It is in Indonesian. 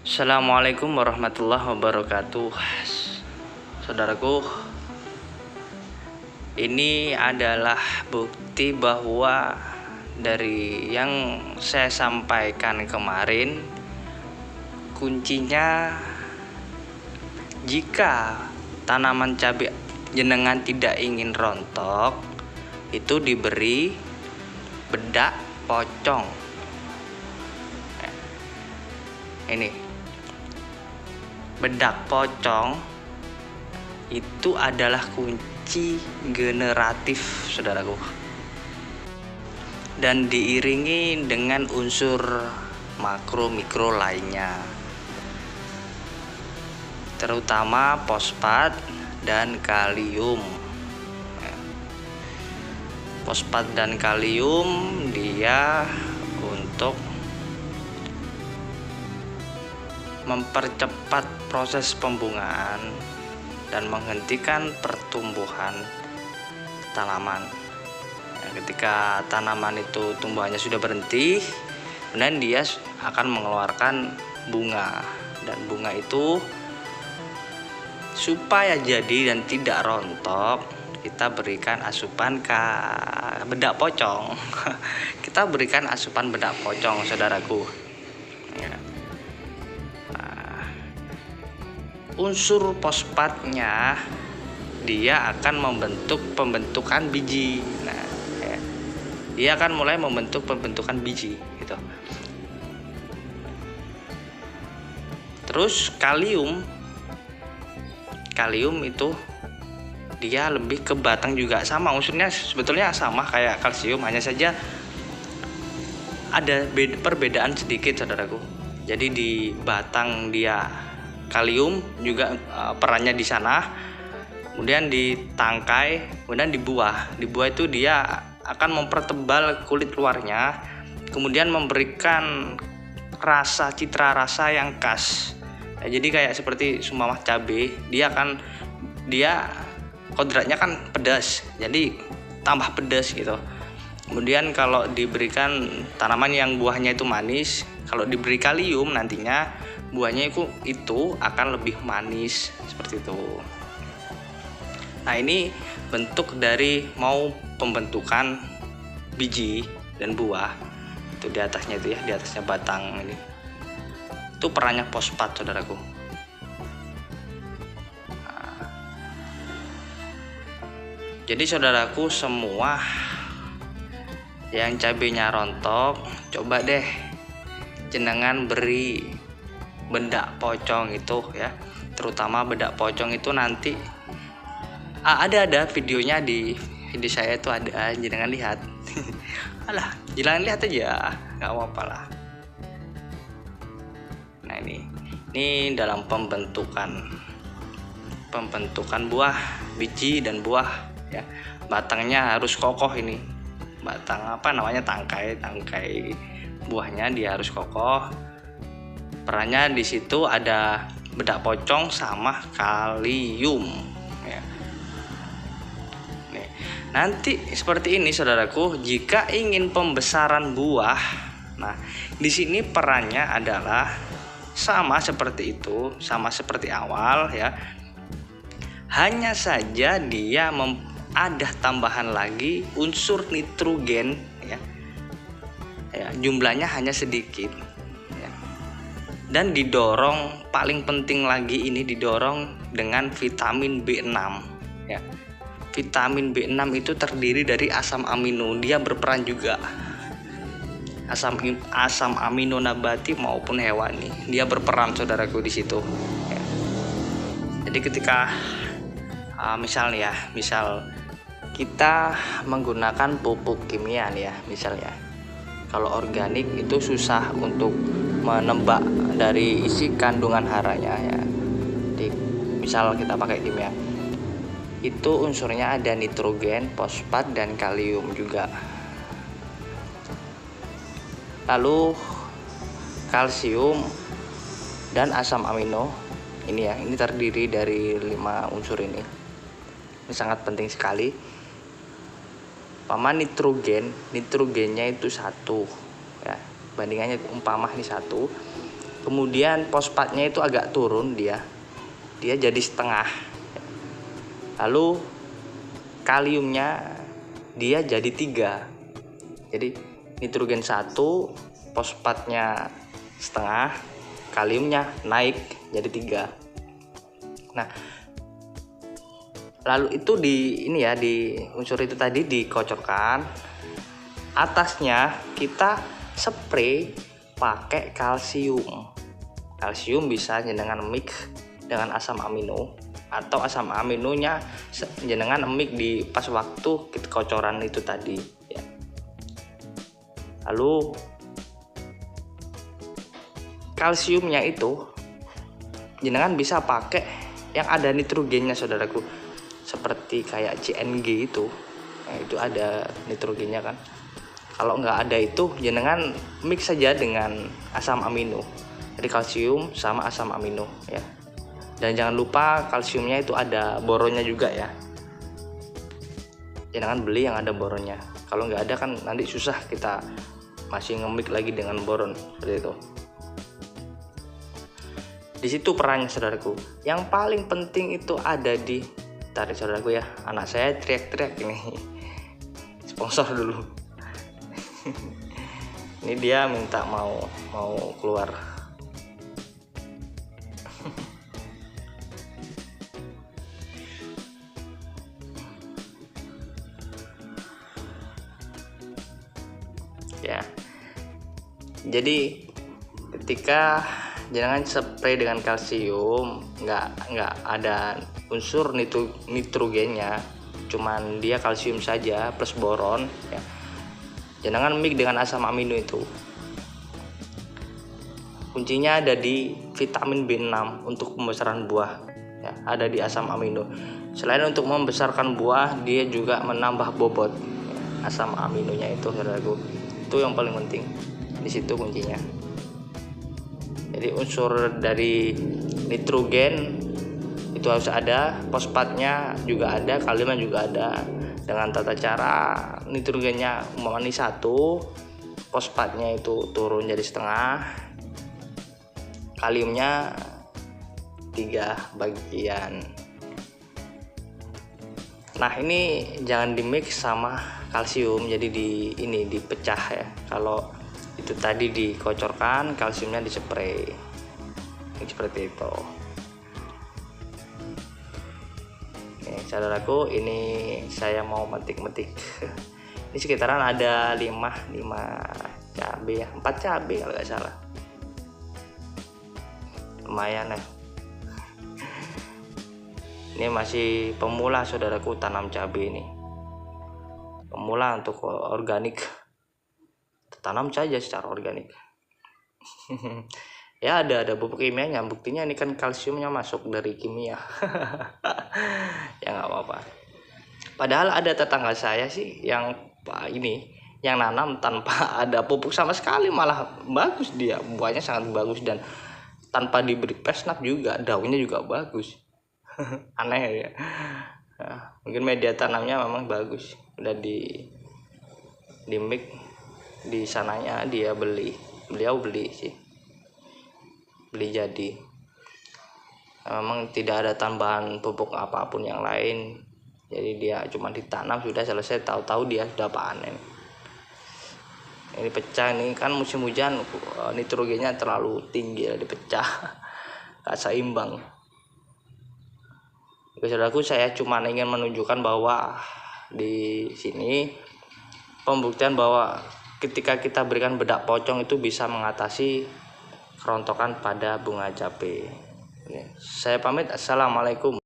Assalamualaikum warahmatullahi wabarakatuh. Saudaraku, ini adalah bukti bahwa dari yang saya sampaikan kemarin, kuncinya jika tanaman cabai jenengan tidak ingin rontok, itu diberi bedak pocong. Ini bedak pocong itu adalah kunci generatif, saudaraku, dan diiringi dengan unsur makro mikro lainnya, terutama fosfat dan kalium. Fosfat dan kalium dia untuk mempercepat proses pembungaan dan menghentikan pertumbuhan tanaman. Ketika tanaman itu tumbuhannya sudah berhenti, kemudian dia akan mengeluarkan bunga, dan bunga itu supaya jadi dan tidak rontok, kita berikan asupan bedak pocong. Kita berikan asupan bedak pocong, saudaraku. Unsur fosfatnya dia akan membentuk pembentukan biji. Dia akan mulai membentuk pembentukan biji gitu. Terus kalium itu dia lebih ke batang, juga sama unsurnya, sebetulnya sama kayak kalsium, hanya saja ada perbedaan sedikit, saudaraku. Jadi di batang dia kalium juga perannya di sana, kemudian di tangkai, kemudian di buah itu dia akan mempertebal kulit luarnya, kemudian memberikan citra rasa yang khas. Jadi kayak seperti sumamah cabai, dia kodratnya kan pedas, jadi tambah pedas gitu. Kemudian kalau diberikan tanaman yang buahnya itu manis, kalau diberi kalium nantinya buahnya itu akan lebih manis, seperti itu. Nah, ini bentuk dari mau pembentukan biji dan buah. Itu di atasnya itu ya, di atasnya batang ini. Itu perannya fosfat, saudaraku. Nah, jadi saudaraku semua yang cabenya rontok, coba deh jenengan beri bedak pocong itu ya, terutama bedak pocong itu nanti ada videonya di video saya itu, ada, jangan lihat. Alah, jangan lihat aja, nggak apa-apa lah. Nah, ini dalam pembentukan buah, biji dan buah ya. Batangnya harus kokoh, ini batang tangkai buahnya dia harus kokoh. Perannya di situ ada bedak pocong sama kalium ya. Nih, nanti seperti ini, saudaraku, jika ingin pembesaran buah. Nah, di sini perannya adalah sama seperti itu, sama seperti awal ya. Hanya saja dia ada tambahan lagi unsur nitrogen ya. Jumlahnya hanya sedikit. Dan didorong, paling penting lagi ini didorong dengan vitamin B6 ya. Vitamin B6 itu terdiri dari asam amino, dia berperan juga. Asam amino nabati maupun hewani, dia berperan, saudaraku, di situ ya. Jadi ketika misal kita menggunakan pupuk kimia nih ya, misalnya kalau organik itu susah untuk menebak dari isi kandungan haranya ya. Misal kita pakai kimia, itu unsurnya ada nitrogen, fosfat dan kalium juga. Lalu kalsium dan asam amino ini ya, ini terdiri dari 5 unsur ini sangat penting sekali. Nitrogennya itu 1 ya, bandingannya umpama ini 1, kemudian fosfatnya itu agak turun, dia jadi setengah. Lalu kaliumnya dia jadi 3. Jadi nitrogen 1, fosfatnya setengah, kaliumnya naik jadi 3. Nah, lalu itu di unsur itu tadi dikocorkan. Atasnya kita spray pakai kalsium. Kalsium bisa jenengan mix dengan asam amino, atau asam aminonya jenengan mix di pas waktu kita kocoran itu tadi ya. Lalu kalsiumnya itu jenengan bisa pakai yang ada nitrogennya, saudaraku, seperti kayak CNG itu. Nah, itu ada nitrogennya kan. Kalau nggak ada itu jenengan mix saja dengan asam amino. Jadi kalsium sama asam amino ya. Dan jangan lupa kalsiumnya itu ada boronnya juga ya. Jangan beli yang ada boronnya. Kalau nggak ada kan nanti susah, kita masih nge-mix lagi dengan boron seperti itu. Di situ perannya, saudaraku. Yang paling penting itu ada di tarik, saudaraku ya. Anak saya teriak-teriak ini. Sponsor dulu. Ini dia minta mau keluar. Ya. Jadi ketika jangan spray dengan kalsium, nggak ada unsur nitrogennya, cuman dia kalsium saja plus boron ya. Jangan mix dengan asam amino itu. Kuncinya ada di vitamin B6 untuk pembesaran buah ya, ada di asam amino. Selain untuk membesarkan buah, dia juga menambah bobot ya, asam aminonya itu, saudaraku. Itu yang paling penting. Di situ kuncinya. Jadi unsur dari nitrogen itu harus ada, fosfatnya juga ada, kaliumnya juga ada. Dengan tata cara nitrogennya umpamanya 1, fosfatnya itu turun jadi setengah, kaliumnya 3 bagian. Nah, ini jangan dimix sama kalsium, jadi dipecah ya. Kalau itu tadi dikocorkan, kalsiumnya dispray seperti itu. Saudaraku, ini saya mau metik-metik. Ini sekitaran ada 5 cabai ya, 4 cabai kalau nggak salah. Lumayan ya. Ini masih pemula, saudaraku, tanam cabai ini. Pemula untuk organik. Tanam saja secara organik. Ya ada pupuk kimianya, buktinya ini kan kalsiumnya masuk dari kimia. Ya nggak apa-apa. Padahal ada tetangga saya sih yang nanam tanpa ada pupuk sama sekali, malah bagus, dia buahnya sangat bagus, dan tanpa diberi pesnap juga, daunnya juga bagus. Aneh ya. Nah, mungkin media tanamnya memang bagus, udah di mix di sananya, beliau beli sih, beli jadi. Memang tidak ada tambahan pupuk apapun yang lain, jadi dia cuma ditanam sudah selesai, tahu-tahu dia sudah panen. Ini pecah, ini kan musim hujan, nitrogennya terlalu tinggi, dipecah, gak seimbang. Oke, saudaraku, saya cuma ingin menunjukkan bahwa di sini pembuktian bahwa ketika kita berikan bedak pocong itu bisa mengatasi kerontokan pada bunga cabai. Saya pamit, assalamualaikum.